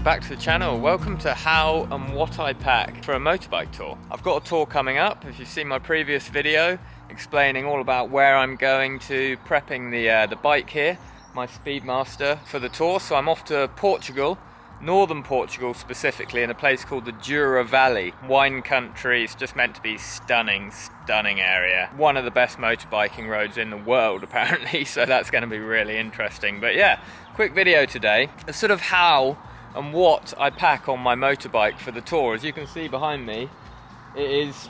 back to the channel. Welcome to how and what I pack for a motorbike tour. I've got a tour coming up. If you've seen my previous video explaining all about where I'm going to, prepping the bike here, my Speedmaster, for the tour. So I'm off to Portugal, northern Portugal specifically, in a place called the Douro Valley. Wine country. It's just meant to be stunning area. One of the best motorbiking roads in the world apparently, so that's going to be really interesting. But yeah, quick video today, a sort of how and what I pack on my motorbike for the tour. As you can see behind me, it is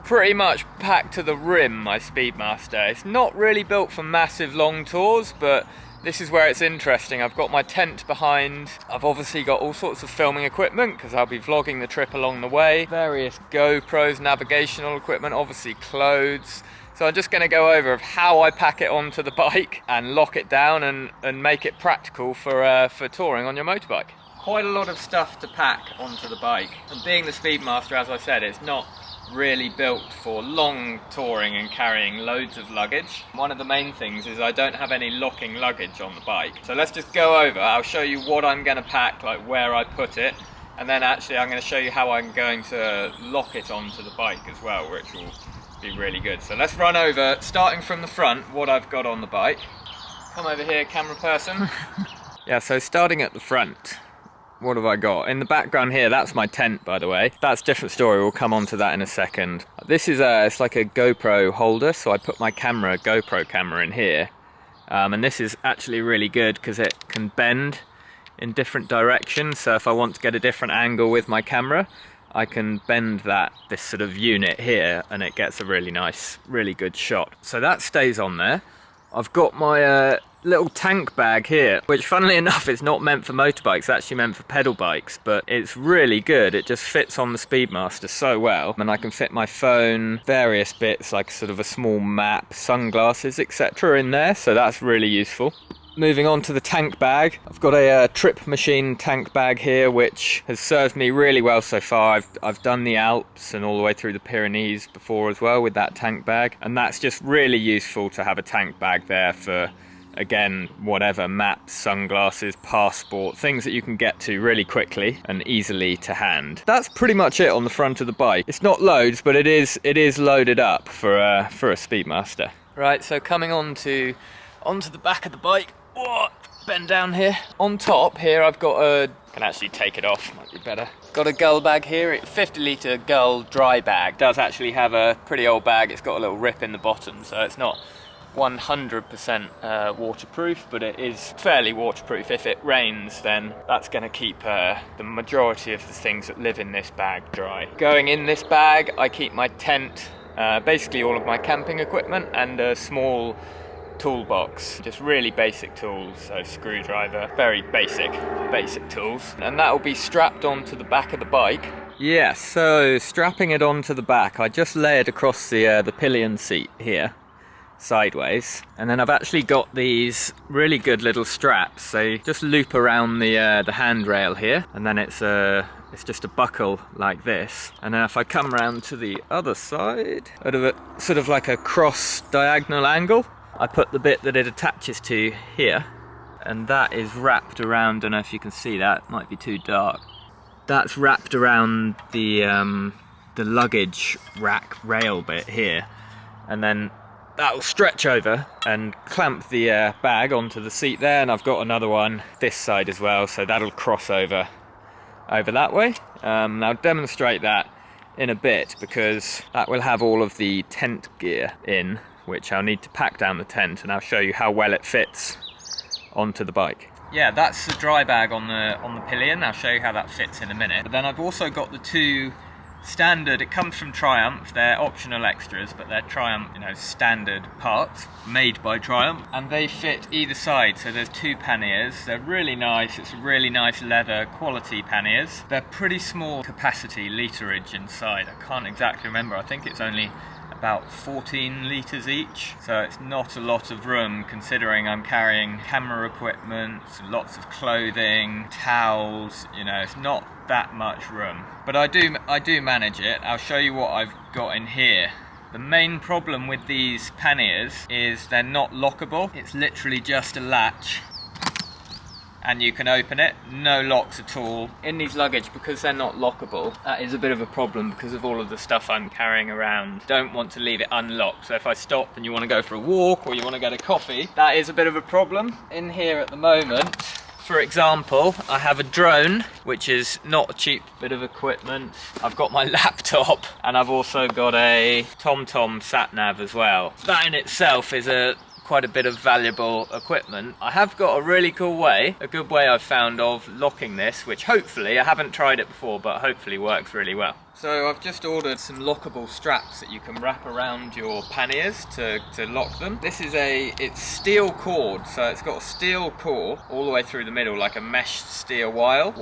pretty much packed to the rim, my Speedmaster. It's not really built for massive long tours, but this is where it's interesting. I've got my tent behind. I've obviously got all sorts of filming equipment because I'll be vlogging the trip along the way. Various GoPros, navigational equipment, obviously clothes. So I'm just going to go over of how I pack it onto the bike and lock it down and make it practical for touring on your motorbike. Quite a lot of stuff to pack onto the bike. And being the Speedmaster, as I said, it's not really built for long touring and carrying loads of luggage. One of the main things is I don't have any locking luggage on the bike. So let's just go over. I'll show you what I'm going to pack, like where I put it, and then actually I'm going to show you how I'm going to lock it onto the bike as well, which will be really good. So let's run over, starting from the front, what I've got on the bike. Come over here, camera person. Yeah, so starting at the front, what have I got? In the background here, that's my tent, by the way. That's a different story, we'll come on to that in a second. This is it's like a GoPro holder, so I put my GoPro camera in here. And this is actually really good because it can bend in different directions. So if I want to get a different angle with my camera, I can bend this sort of unit here and it gets a really nice, really good shot. So that stays on there. I've got my little tank bag here, which funnily enough is not meant for motorbikes, it's actually meant for pedal bikes, but it's really good. It just fits on the Speedmaster so well, and I can fit my phone, various bits like sort of a small map, sunglasses, etc. in there, so that's really useful. Moving on to the tank bag, I've got a Trip Machine tank bag here, which has served me really well so far. I've done the Alps and all the way through the Pyrenees before as well with that tank bag, and that's just really useful to have a tank bag there for, again, whatever, maps, sunglasses, passport, things that you can get to really quickly and easily to hand. That's pretty much it on the front of the bike. It's not loads, but it is loaded up for a Speedmaster. Right, so coming onto the back of the bike. Whoa, bend down here. On top here I've got can actually take it off, might be better. Got a Gull bag here, it's 50 litre Gull Dry Bag. It does actually have a pretty old bag, it's got a little rip in the bottom, so it's not 100% waterproof, but it is fairly waterproof. If it rains, then that's going to keep the majority of the things that live in this bag dry. Going in this bag, I keep my tent, basically all of my camping equipment, and a small toolbox, just really basic tools, so screwdriver, very basic tools, and that will be strapped onto the back of the bike. Yeah, so strapping it onto the back, I just lay it across the pillion seat here, sideways, and then I've actually got these really good little straps. They just loop around the handrail here, and then it's just a buckle like this, and then if I come around to the other side at a sort of like a cross diagonal angle, I put the bit that it attaches to here, and that is wrapped around, don't know if you can see that, might be too dark. That's wrapped around the luggage rack rail bit here, and then that will stretch over and clamp the bag onto the seat there, and I've got another one this side as well, so that'll cross over that way. I'll demonstrate that in a bit because that will have all of the tent gear in, which I'll need to pack down the tent, and I'll show you how well it fits onto the bike. Yeah, that's the dry bag on the pillion. I'll show you how that fits in a minute. But then I've also got the two standard, it comes from Triumph, they're optional extras, but they're Triumph, standard parts made by Triumph, and they fit either side. So there's two panniers, they're really nice, it's really nice leather quality panniers. They're pretty small capacity literage inside, I can't exactly remember, I think it's only about 14 litres each, so it's not a lot of room considering I'm carrying camera equipment, lots of clothing, towels, it's not that much room. But I do manage it. I'll show you what I've got in here. The main problem with these panniers is they're not lockable. It's literally just a latch and you can open it, no locks at all. In these luggage, because they're not lockable, that is a bit of a problem because of all of the stuff I'm carrying around. Don't want to leave it unlocked, so if I stop and you want to go for a walk or you want to get a coffee, that is a bit of a problem. In here at the moment, for example, I have a drone, which is not a cheap bit of equipment. I've got my laptop, and I've also got a TomTom sat-nav as well. That in itself is quite a bit of valuable equipment. I have got a really cool way, a good way I've found of locking this, which hopefully, I haven't tried it before, but hopefully works really well. So I've just ordered some lockable straps that you can wrap around your panniers to lock them. This is it's steel cord, so it's got a steel core all the way through the middle, like a meshed steel wire,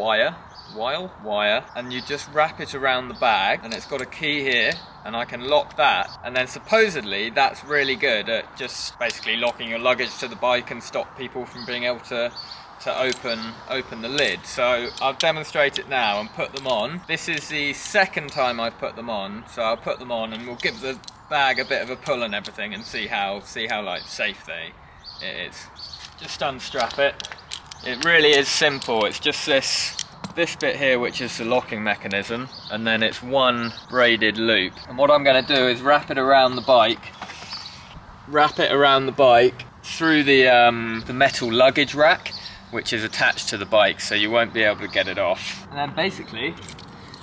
and you just wrap it around the bag, and it's got a key here, and I can lock that, and then supposedly that's really good at just basically locking your luggage to the bike and stop people from being able to open the lid. So I'll demonstrate it now and put them on. This is the second time I've put them on, so I'll put them on and we'll give the bag a bit of a pull and everything and see how like safe it is. Just unstrap it. It really is simple. It's just this bit here, which is the locking mechanism, and then it's one braided loop. And what I'm going to do is wrap it around the bike through the metal luggage rack, which is attached to the bike, so you won't be able to get it off. And then basically,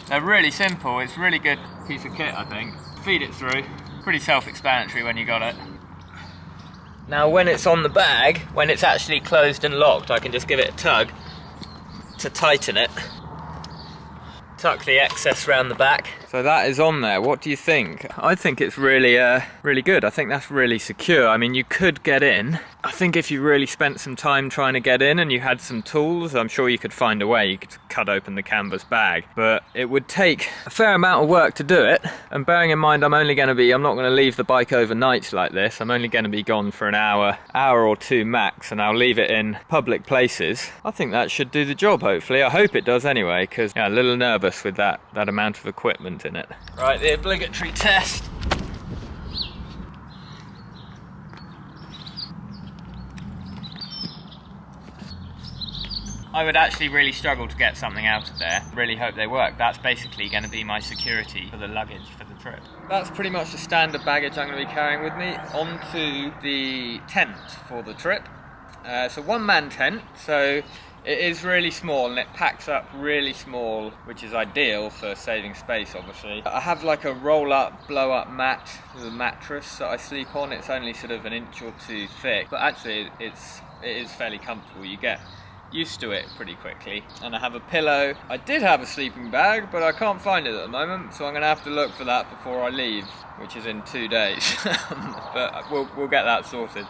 they're really simple. It's a really good piece of kit, I think. Feed it through. Pretty self-explanatory when you got it. Now when it's on the bag, when it's actually closed and locked, I can just give it a tug to tighten it. Tuck the excess round the back. So that is on there. What do you think? I think it's really really good. I think that's really secure. I mean, you could get in. I think if you really spent some time trying to get in and you had some tools, I'm sure you could find a way. You could cut open the canvas bag, but it would take a fair amount of work to do it. And bearing in mind I'm not going to leave the bike overnight like this. I'm only going to be gone for an hour or two max, and I'll leave it in public places. I think that should do the job, hopefully. I hope it does anyway, because I'm a little nervous with that amount of equipment in it. Right, the obligatory test. I would actually really struggle to get something out of there. Really hope they work. That's basically going to be my security for the luggage for the trip. That's pretty much the standard baggage I'm going to be carrying with me onto the tent for the trip. It's a one-man tent, so it is really small and it packs up really small, which is ideal for saving space, obviously. I have like a roll-up, blow-up mat with a mattress that I sleep on. It's only sort of an inch or two thick, but actually it is fairly comfortable. You get used to it pretty quickly. And I have a pillow. I did have a sleeping bag, but I can't find it at the moment, so I'm going to have to look for that before I leave, which is in 2 days. But we'll get that sorted.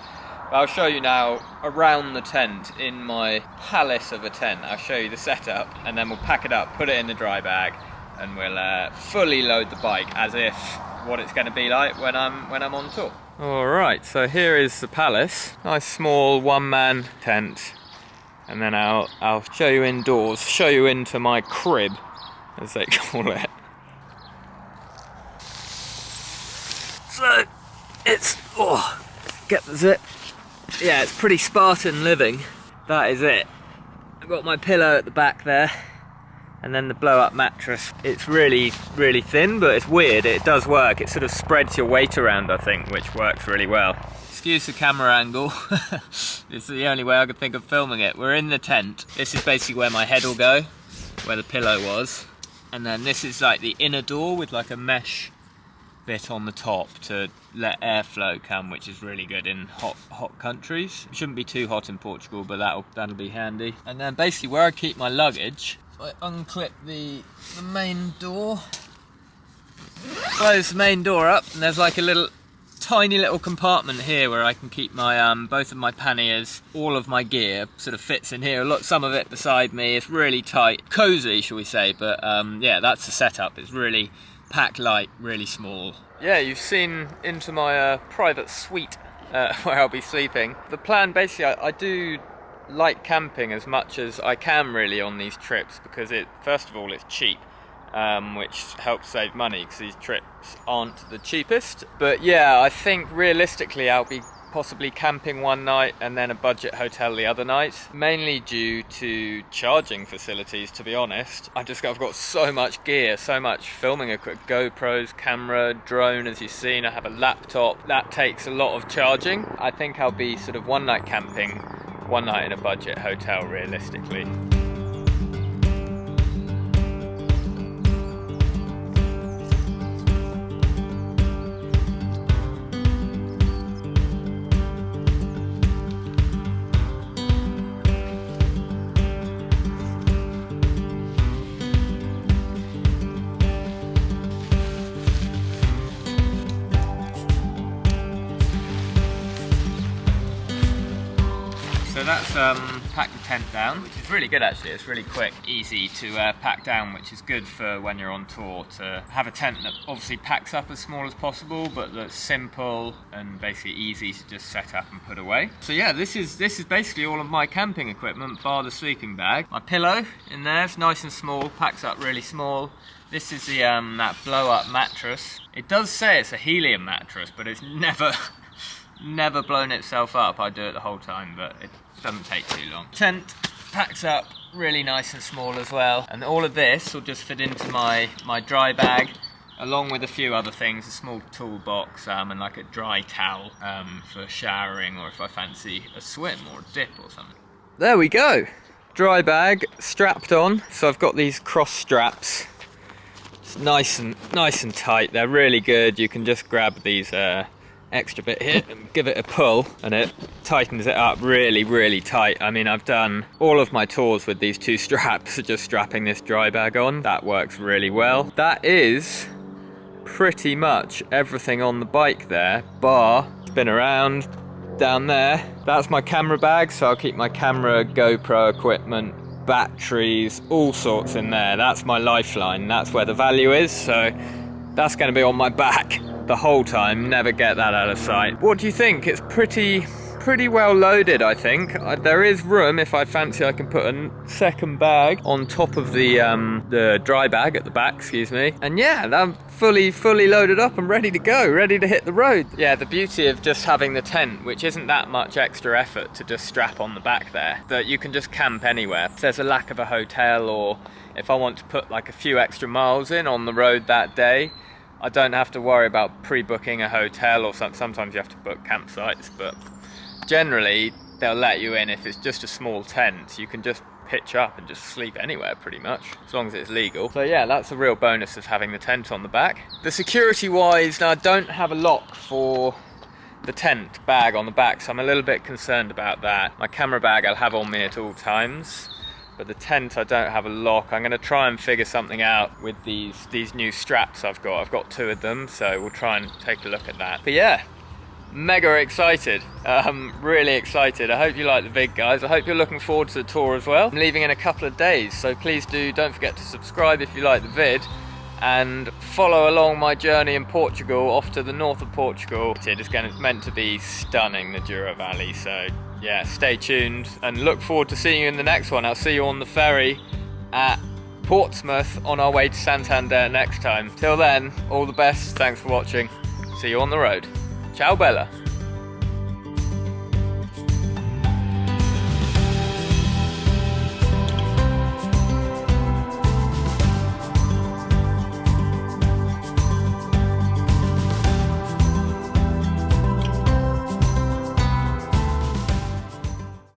But I'll show you now around the tent in my palace of a tent. I'll show you the setup, and then we'll pack it up, put it in the dry bag, and we'll fully load the bike as if what it's going to be like when I'm on tour. Alright, so here is the palace. Nice small one-man tent. And then I'll show you indoors, show you into my crib, as they call it. So, it's, get the zip. Yeah, it's pretty Spartan living. That is it. I've got my pillow at the back there, and then the blow-up mattress. It's really, really thin, but it's weird. It does work. It sort of spreads your weight around, I think, which works really well. Excuse the camera angle. This is the only way I could think of filming it. We're in the tent. This is basically where my head will go, where the pillow was. And then this is like the inner door with like a mesh bit on the top to let airflow come, which is really good in hot countries. It shouldn't be too hot in Portugal, but that'll be handy. And then basically where I keep my luggage, I unclip the main door, close the main door up, and there's like a tiny little compartment here where I can keep my both of my panniers. All of my gear sort of fits in here. Look, some of it beside me. It's really tight, cozy, shall we say? But yeah, that's the setup. It's really packed light, really small. Yeah, you've seen into my private suite where I'll be sleeping. The plan, basically, I do like camping as much as I can really on these trips, because first of all it's cheap. Which helps save money because these trips aren't the cheapest. But yeah, I think realistically I'll be possibly camping one night and then a budget hotel the other night, mainly due to charging facilities, to be honest. I've got so much gear, so much filming equipment, GoPros, camera, drone, as you've seen. I have a laptop. That takes a lot of charging. I think I'll be sort of one night camping, one night in a budget hotel realistically. So that's packed the tent down, which is really good actually. It's really quick, easy to pack down, which is good for when you're on tour, to have a tent that obviously packs up as small as possible, but that's simple and basically easy to just set up and put away. So yeah, this is basically all of my camping equipment, bar the sleeping bag. My pillow in there, it's nice and small, packs up really small. This is the that blow-up mattress. It does say it's a helium mattress, but it's never blown itself up. I do it the whole time, but it doesn't take too long. Tent packs up really nice and small as well, and all of this will just fit into my dry bag, along with a few other things, a small toolbox and like a dry towel for showering, or if I fancy a swim or a dip or something. There we go, dry bag strapped on. So I've got these cross straps. It's nice and tight. They're really good. You can just grab these extra bit here and give it a pull and it tightens it up really tight. I mean, I've done all of my tours with these two straps, just strapping this dry bag on. That works really well. That is pretty much everything on the bike there, bar spin around down there. That's my camera bag, so I'll keep my camera, GoPro equipment, batteries, all sorts in there. That's my lifeline. That's where the value is, so that's going to be on my back the whole time. Never get that out of sight. What do you think? It's pretty well loaded, I think. There is room, if I fancy, I can put a second bag on top of the dry bag at the back, excuse me. And yeah, I'm fully loaded up and ready to go, ready to hit the road. Yeah, the beauty of just having the tent, which isn't that much extra effort to just strap on the back there, that you can just camp anywhere. If there's a lack of a hotel, or if I want to put like a few extra miles in on the road that day, I don't have to worry about pre-booking a hotel, or sometimes you have to book campsites, but generally they'll let you in. If it's just a small tent, you can just pitch up and just sleep anywhere pretty much, as long as it's legal. So yeah, that's a real bonus of having the tent on the back. The security wise, now I don't have a lock for the tent bag on the back, so I'm a little bit concerned about that. My camera bag I'll have on me at all times, but the tent I don't have a lock. I'm going to try and figure something out with these new straps I've got. I've got two of them, so we'll try and take a look at that. But yeah, mega excited. Really excited. I hope you like the vid, guys. I hope you're looking forward to the tour as well. I'm leaving in a couple of days, so please don't forget to subscribe if you like the vid, and follow along my journey in Portugal, off to the north of Portugal. It's meant to be stunning, the Douro Valley, so yeah, stay tuned and look forward to seeing you in the next one. I'll see you on the ferry at Portsmouth on our way to Santander next time. Till then, all the best, thanks for watching. See you on the road. Ciao Bella.